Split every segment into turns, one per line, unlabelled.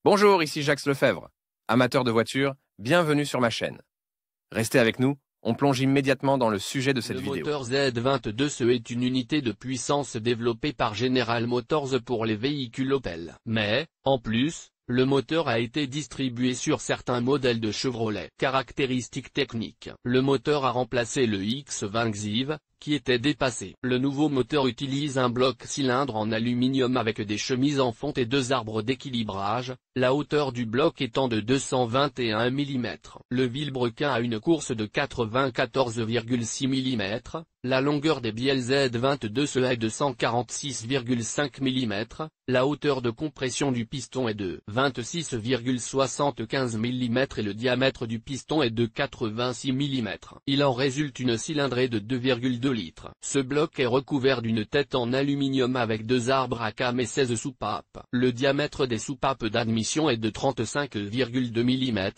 Bonjour, ici Jacques Lefebvre. Amateur de voitures, bienvenue sur ma chaîne. Restez avec nous, on plonge immédiatement dans le sujet de cette vidéo.
Le moteur Z22 est une unité de puissance développée par General Motors pour les véhicules Opel. Mais, en plus, le moteur a été distribué sur certains modèles de Chevrolet. Caractéristiques techniques. Le moteur a remplacé le X20 Xiv, qui était dépassé. Le nouveau moteur utilise un bloc cylindre en aluminium avec des chemises en fonte et deux arbres d'équilibrage, la hauteur du bloc étant de 221 mm. Le vilebrequin a une course de 94,6 mm, la longueur des bielles Z22 est de 146,5 mm, la hauteur de compression du piston est de 26,75 mm et le diamètre du piston est de 86 mm. Il en résulte une cylindrée de 2,2 litres. Ce bloc est recouvert d'une tête en aluminium avec deux arbres à cam et 16 soupapes. Le diamètre des soupapes d'admission est de 35,2 mm,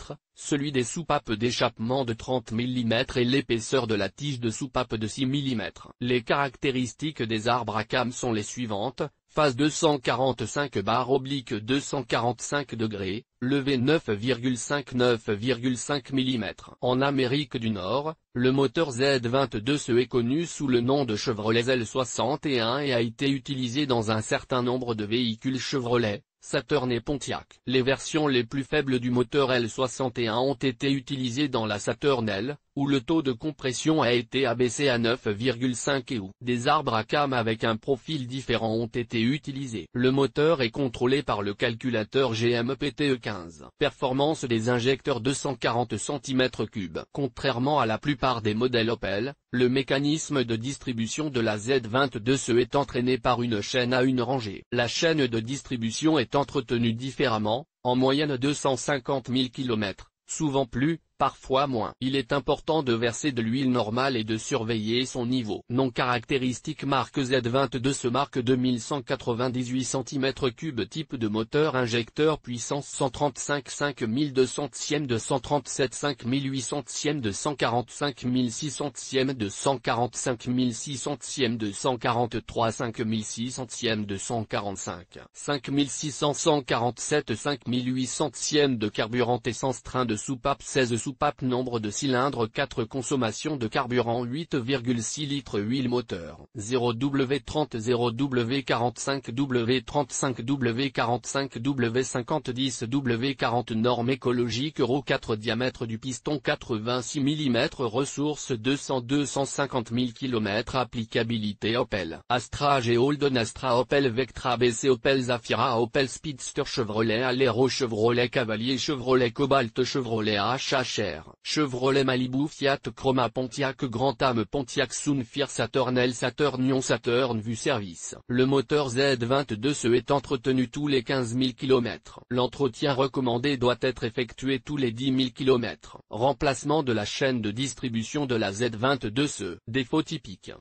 celui des soupapes d'échappement de 30 mm et l'épaisseur de la tige de soupape de 6 mm. Les caractéristiques des arbres à cam sont les suivantes: phase 245/245 degrés, levé 9,5 mm. En Amérique du Nord, le moteur Z22 est connu sous le nom de Chevrolet L61 et a été utilisé dans un certain nombre de véhicules Chevrolet, Saturn et Pontiac. Les versions les plus faibles du moteur L61 ont été utilisées dans la Saturn L, où le taux de compression a été abaissé à 9,5 et où des arbres à cam avec un profil différent ont été utilisés. Le moteur est contrôlé par le calculateur GMPTE15. Performance des injecteurs 240 cm3. Contrairement à la plupart des modèles Opel, le mécanisme de distribution de la Z22 est entraîné par une chaîne à une rangée. La chaîne de distribution est entretenue différemment, en moyenne 250 000 km, souvent plus, parfois moins. Il est important de verser de l'huile normale et de surveiller son niveau. Non caractéristique marque Z22 marque 2198 cm3 type de moteur injecteur puissance 135 5200 cm 237 5800 cm 245 600 cm 245 600 cm 243 5600 cm 245 5600 147 5800 cm de carburant essence train de soupape 16 soupapes nombre de cylindres 4 consommation de carburant 8,6 litres huile moteur 0W30 0W45 W35 W45 W50 W40 norme écologique Euro 4 diamètre du piston 86 mm ressources 250 000 km applicabilité Opel Astra AG Holden Astra Opel Vectra BC Opel Zafira Opel Speedster Chevrolet Alero Chevrolet Cavalier Chevrolet Cobalt Chevrolet HHR Chevrolet Malibu Fiat Chroma Pontiac Grand Am Pontiac Sunfire Saturn L Saturn Saturn Vue Service. Le moteur Z22 est entretenu tous les 15 000 km. L'entretien recommandé doit être effectué tous les 10 000 km. Remplacement de la chaîne de distribution de la Z22. Défauts typiques.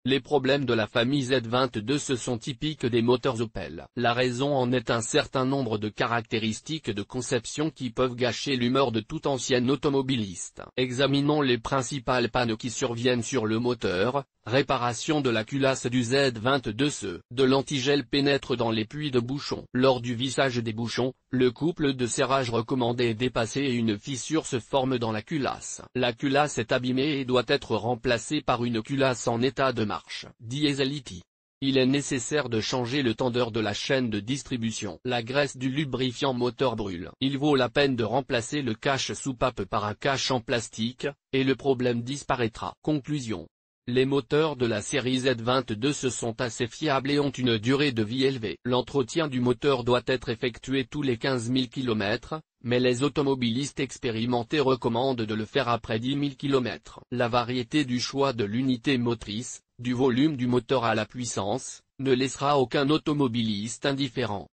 Les problèmes de la famille Z22 sont typiques des moteurs Opel. La raison en est un certain nombre de caractéristiques de conception qui peuvent gâcher l'humeur de tout ancien automobiliste. Examinons les principales pannes qui surviennent sur le moteur. Réparation de la culasse du Z22. De l'antigel pénètre dans les puits de bouchons. Lors du vissage des bouchons, le couple de serrage recommandé est dépassé et une fissure se forme dans la culasse. La culasse est abîmée et doit être remplacée par une culasse en état de marche. Dieselity. Il est nécessaire de changer le tendeur de la chaîne de distribution. La graisse du lubrifiant moteur brûle. Il vaut la peine de remplacer le cache soupape par un cache en plastique, et le problème disparaîtra. Conclusion. Les moteurs de la série Z22 sont assez fiables et ont une durée de vie élevée. L'entretien du moteur doit être effectué tous les 15 000 km, mais les automobilistes expérimentés recommandent de le faire après 10 000 km. La variété du choix de l'unité motrice, du volume du moteur à la puissance, ne laissera aucun automobiliste indifférent.